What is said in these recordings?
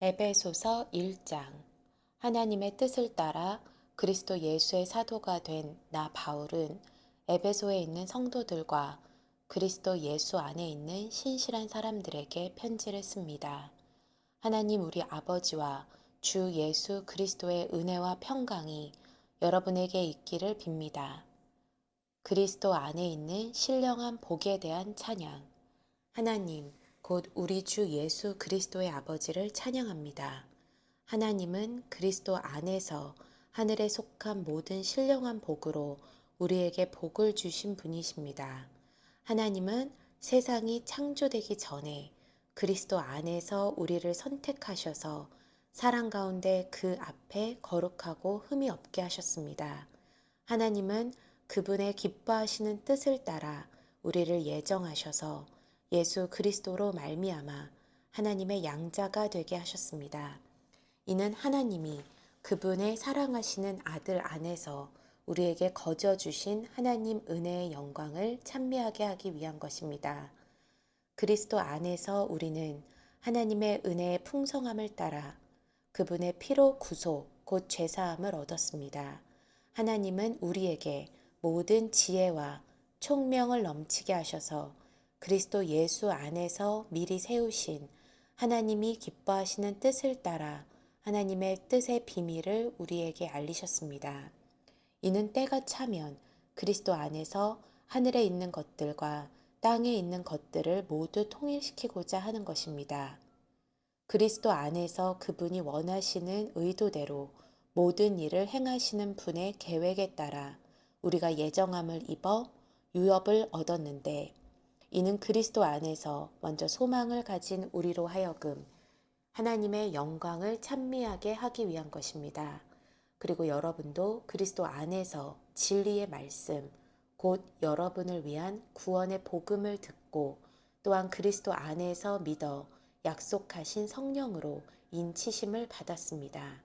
에베소서 1장. 하나님의 뜻을 따라 그리스도 예수의 사도가 된 나 바울은 에베소에 있는 성도들과 그리스도 예수 안에 있는 신실한 사람들에게 편지를 씁니다. 하나님 우리 아버지와 주 예수 그리스도의 은혜와 평강이 여러분에게 있기를 빕니다. 그리스도 안에 있는 신령한 복에 대한 찬양. 하나님, 곧 우리 주 예수 그리스도의 아버지를 찬양합니다. 하나님은 그리스도 안에서 하늘에 속한 모든 신령한 복으로 우리에게 복을 주신 분이십니다. 하나님은 세상이 창조되기 전에 그리스도 안에서 우리를 선택하셔서 사랑 가운데 그 앞에 거룩하고 흠이 없게 하셨습니다. 하나님은 그분의 기뻐하시는 뜻을 따라 우리를 예정하셔서 예수 그리스도로 말미암아 하나님의 양자가 되게 하셨습니다. 이는 하나님이 그분의 사랑하시는 아들 안에서 우리에게 거저 주신 하나님 은혜의 영광을 찬미하게 하기 위한 것입니다. 그리스도 안에서 우리는 하나님의 은혜의 풍성함을 따라 그분의 피로 구속, 곧 죄사함을 얻었습니다. 하나님은 우리에게 모든 지혜와 총명을 넘치게 하셔서 그리스도 예수 안에서 미리 세우신 하나님이 기뻐하시는 뜻을 따라 하나님의 뜻의 비밀을 우리에게 알리셨습니다. 이는 때가 차면 그리스도 안에서 하늘에 있는 것들과 땅에 있는 것들을 모두 통일시키고자 하는 것입니다. 그리스도 안에서 그분이 원하시는 의도대로 모든 일을 행하시는 분의 계획에 따라 우리가 예정함을 입어 유업을 얻었는데 이는 그리스도 안에서 먼저 소망을 가진 우리로 하여금 하나님의 영광을 찬미하게 하기 위한 것입니다. 그리고 여러분도 그리스도 안에서 진리의 말씀, 곧 여러분을 위한 구원의 복음을 듣고 또한 그리스도 안에서 믿어 약속하신 성령으로 인치심을 받았습니다.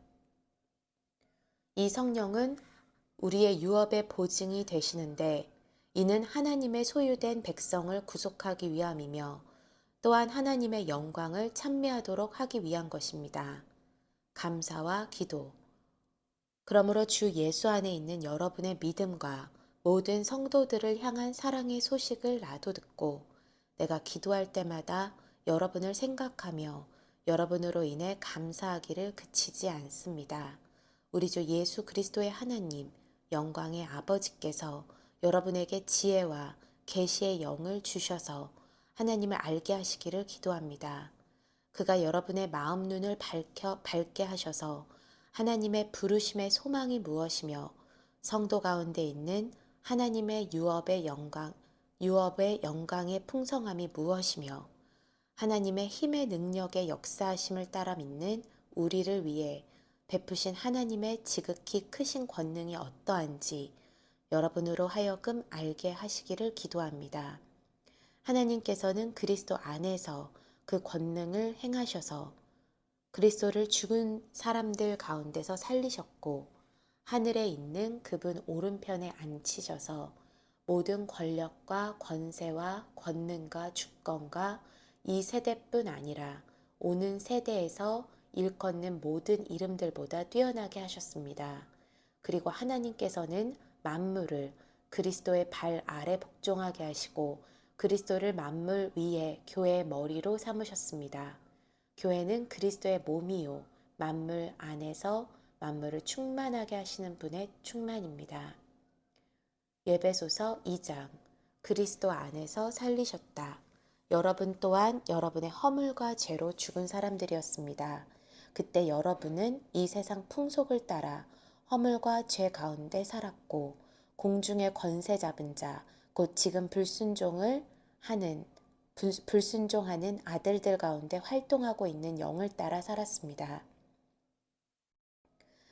이 성령은 우리의 유업의 보증이 되시는데 이는 하나님의 소유된 백성을 구속하기 위함이며 또한 하나님의 영광을 찬미하도록 하기 위한 것입니다. 감사와 기도. 그러므로 주 예수 안에 있는 여러분의 믿음과 모든 성도들을 향한 사랑의 소식을 나도 듣고 내가 기도할 때마다 여러분을 생각하며 여러분으로 인해 감사하기를 그치지 않습니다. 우리 주 예수 그리스도의 하나님, 영광의 아버지께서 여러분에게 지혜와 계시의 영을 주셔서 하나님을 알게 하시기를 기도합니다. 그가 여러분의 마음 눈을 밝게 하셔서 하나님의 부르심의 소망이 무엇이며 성도 가운데 있는 하나님의 유업의 영광의 풍성함이 무엇이며 하나님의 힘의 능력의 역사하심을 따라 믿는 우리를 위해 베푸신 하나님의 지극히 크신 권능이 어떠한지 여러분으로 하여금 알게 하시기를 기도합니다. 하나님께서는 그리스도 안에서 그 권능을 행하셔서 그리스도를 죽은 사람들 가운데서 살리셨고 하늘에 있는 그분 오른편에 앉히셔서 모든 권력과 권세와 권능과 주권과 이 세대뿐 아니라 오는 세대에서 일컫는 모든 이름들보다 뛰어나게 하셨습니다. 그리고 하나님께서는 만물을 그리스도의 발 아래 복종하게 하시고 그리스도를 만물 위에 교회의 머리로 삼으셨습니다. 교회는 그리스도의 몸이요 만물 안에서 만물을 충만하게 하시는 분의 충만입니다. 예배소서 2장. 그리스도 안에서 살리셨다. 여러분 또한 여러분의 허물과 죄로 죽은 사람들이었습니다. 그때 여러분은 이 세상 풍속을 따라 허물과 죄 가운데 살았고 공중의 권세 잡은 자, 곧 지금 불순종하는 아들들 가운데 활동하고 있는 영을 따라 살았습니다.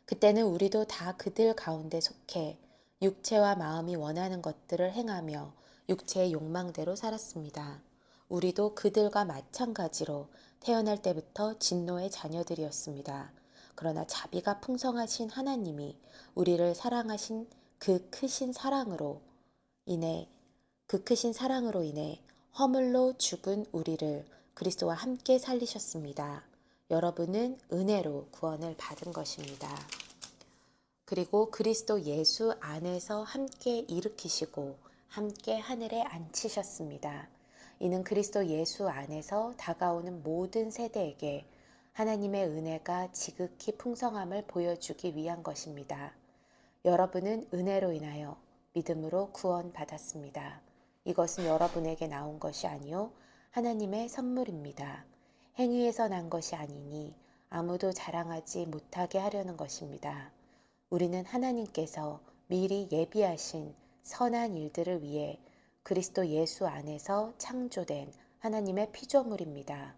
그때는 우리도 다 그들 가운데 속해 육체와 마음이 원하는 것들을 행하며 육체의 욕망대로 살았습니다. 우리도 그들과 마찬가지로 태어날 때부터 진노의 자녀들이었습니다. 그러나 자비가 풍성하신 하나님이 우리를 사랑하신 인해 그 크신 사랑으로 인해 허물로 죽은 우리를 그리스도와 함께 살리셨습니다. 여러분은 은혜로 구원을 받은 것입니다. 그리고 그리스도 예수 안에서 함께 일으키시고 함께 하늘에 앉히셨습니다. 이는 그리스도 예수 안에서 다가오는 모든 세대에게 하나님의 은혜가 지극히 풍성함을 보여주기 위한 것입니다. 여러분은 은혜로 인하여 믿음으로 구원받았습니다. 이것은 여러분에게 나온 것이 아니요 하나님의 선물입니다. 행위에서 난 것이 아니니 아무도 자랑하지 못하게 하려는 것입니다. 우리는 하나님께서 미리 예비하신 선한 일들을 위해 그리스도 예수 안에서 창조된 하나님의 피조물입니다.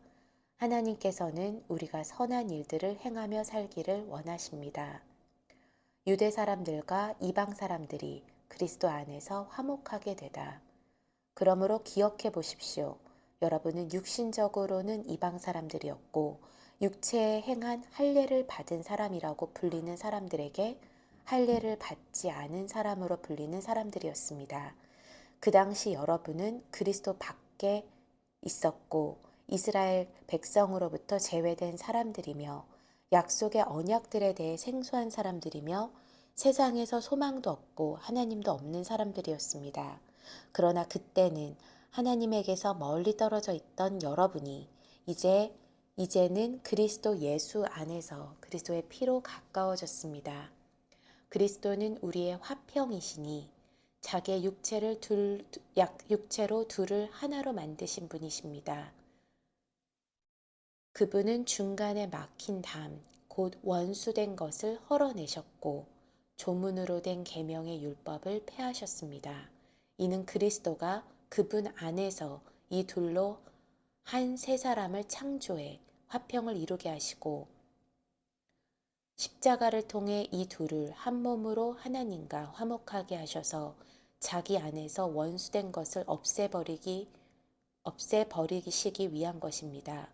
하나님께서는 우리가 선한 일들을 행하며 살기를 원하십니다. 유대 사람들과 이방 사람들이 그리스도 안에서 화목하게 되다. 그러므로 기억해 보십시오. 여러분은 육신적으로는 이방 사람들이었고 육체에 행한 할례를 받은 사람이라고 불리는 사람들에게 할례를 받지 않은 사람으로 불리는 사람들이었습니다. 그 당시 여러분은 그리스도 밖에 있었고 이스라엘 백성으로부터 제외된 사람들이며 약속의 언약들에 대해 생소한 사람들이며 세상에서 소망도 없고 하나님도 없는 사람들이었습니다. 그러나 그때는 하나님에게서 멀리 떨어져 있던 여러분이 이제는 그리스도 예수 안에서 그리스도의 피로 가까워졌습니다. 그리스도는 우리의 화평이시니 자기의 육체로 둘을 하나로 만드신 분이십니다. 그분은 중간에 막힌 담, 곧 원수된 것을 헐어내셨고 조문으로 된 계명의 율법을 폐하셨습니다. 이는 그리스도가 그분 안에서 이 둘로 한 세 사람을 창조해 화평을 이루게 하시고 십자가를 통해 이 둘을 한 몸으로 하나님과 화목하게 하셔서 자기 안에서 원수된 것을 없애버리시기 위한 것입니다.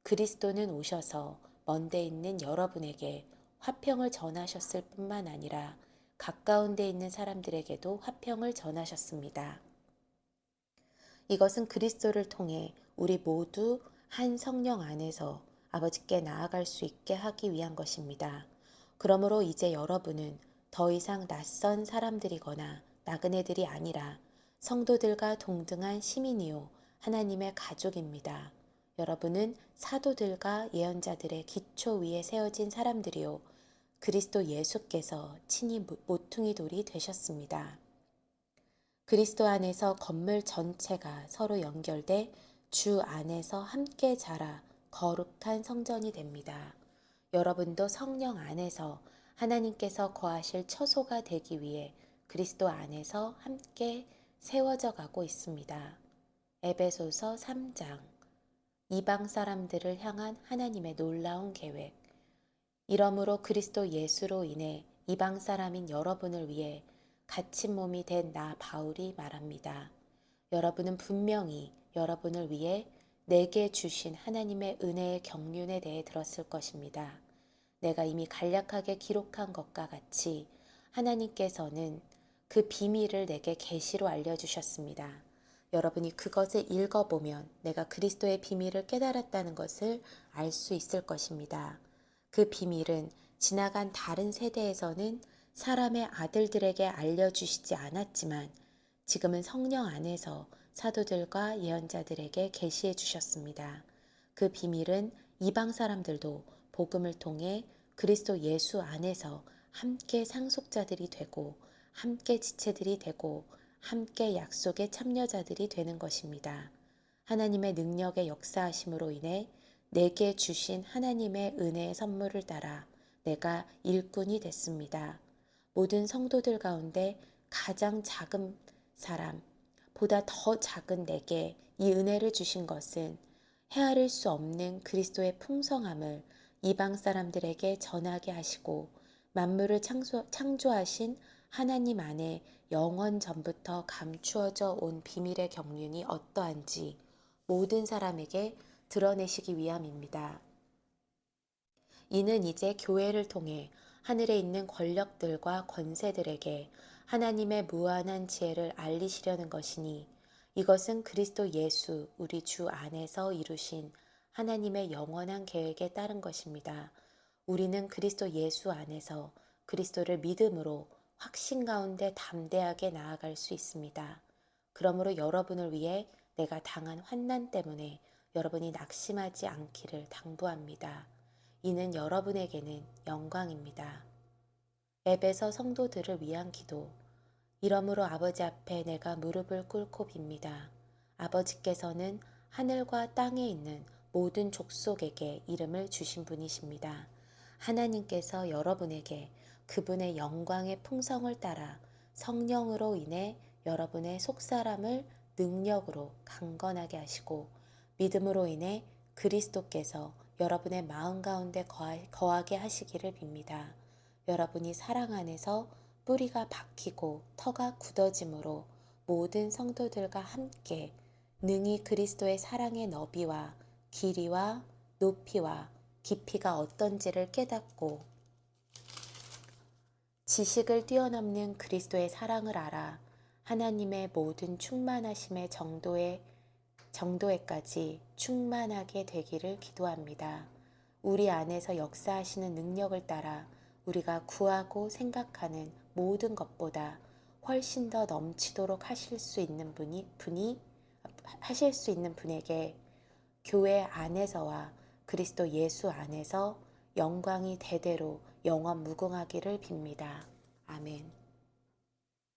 그리스도는 오셔서 먼데 있는 여러분에게 화평을 전하셨을 뿐만 아니라 가까운 데 있는 사람들에게도 화평을 전하셨습니다. 이것은 그리스도를 통해 우리 모두 한 성령 안에서 아버지께 나아갈 수 있게 하기 위한 것입니다. 그러므로 이제 여러분은 더 이상 낯선 사람들이거나 나그네들이 아니라 성도들과 동등한 시민이요 하나님의 가족입니다. 여러분은 사도들과 예언자들의 기초 위에 세워진 사람들이요 그리스도 예수께서 친히 모퉁이 돌이 되셨습니다. 그리스도 안에서 건물 전체가 서로 연결돼 주 안에서 함께 자라 거룩한 성전이 됩니다. 여러분도 성령 안에서 하나님께서 거하실 처소가 되기 위해 그리스도 안에서 함께 세워져 가고 있습니다. 에베소서 3장 이방 사람들을 향한 하나님의 놀라운 계획. 이러므로 그리스도 예수로 인해 이방 사람인 여러분을 위해 갇힌 몸이 된 나 바울이 말합니다. 여러분은 분명히 여러분을 위해 내게 주신 하나님의 은혜의 경륜에 대해 들었을 것입니다. 내가 이미 간략하게 기록한 것과 같이 하나님께서는 그 비밀을 내게 계시로 알려주셨습니다. 여러분이 그것을 읽어보면 내가 그리스도의 비밀을 깨달았다는 것을 알 수 있을 것입니다. 그 비밀은 지나간 다른 세대에서는 사람의 아들들에게 알려주시지 않았지만 지금은 성령 안에서 사도들과 예언자들에게 계시해 주셨습니다. 그 비밀은 이방 사람들도 복음을 통해 그리스도 예수 안에서 함께 상속자들이 되고 함께 지체들이 되고 함께 약속의 참여자들이 되는 것입니다. 하나님의 능력의 역사하심으로 인해 내게 주신 하나님의 은혜의 선물을 따라 내가 일꾼이 됐습니다. 모든 성도들 가운데 가장 작은 사람, 보다 더 작은 내게 이 은혜를 주신 것은 헤아릴 수 없는 그리스도의 풍성함을 이방 사람들에게 전하게 하시고 만물을 창조하신 하나님 안에 영원 전부터 감추어져 온 비밀의 경륜이 어떠한지 모든 사람에게 드러내시기 위함입니다. 이는 이제 교회를 통해 하늘에 있는 권력들과 권세들에게 하나님의 무한한 지혜를 알리시려는 것이니 이것은 그리스도 예수 우리 주 안에서 이루신 하나님의 영원한 계획에 따른 것입니다. 우리는 그리스도 예수 안에서 그리스도를 믿음으로 확신 가운데 담대하게 나아갈 수 있습니다. 그러므로 여러분을 위해 내가 당한 환난 때문에 여러분이 낙심하지 않기를 당부합니다. 이는 여러분에게는 영광입니다. 에베소 성도들을 위한 기도. 이러므로 아버지 앞에 내가 무릎을 꿇고 빕니다. 아버지께서는 하늘과 땅에 있는 모든 족속에게 이름을 주신 분이십니다. 하나님께서 여러분에게 그분의 영광의 풍성을 따라 성령으로 인해 여러분의 속사람을 능력으로 강건하게 하시고 믿음으로 인해 그리스도께서 여러분의 마음 가운데 거하게 하시기를 빕니다. 여러분이 사랑 안에서 뿌리가 박히고 터가 굳어짐으로 모든 성도들과 함께 능히 그리스도의 사랑의 너비와 길이와 높이와 깊이가 어떤지를 깨닫고 지식을 뛰어넘는 그리스도의 사랑을 알아 하나님의 모든 충만하심의 정도에까지 충만하게 되기를 기도합니다. 우리 안에서 역사하시는 능력을 따라 우리가 구하고 생각하는 모든 것보다 훨씬 더 넘치도록 하실 수 있는 분에게 교회 안에서와 그리스도 예수 안에서 영광이 대대로 영원 무궁하기를 빕니다. 아멘.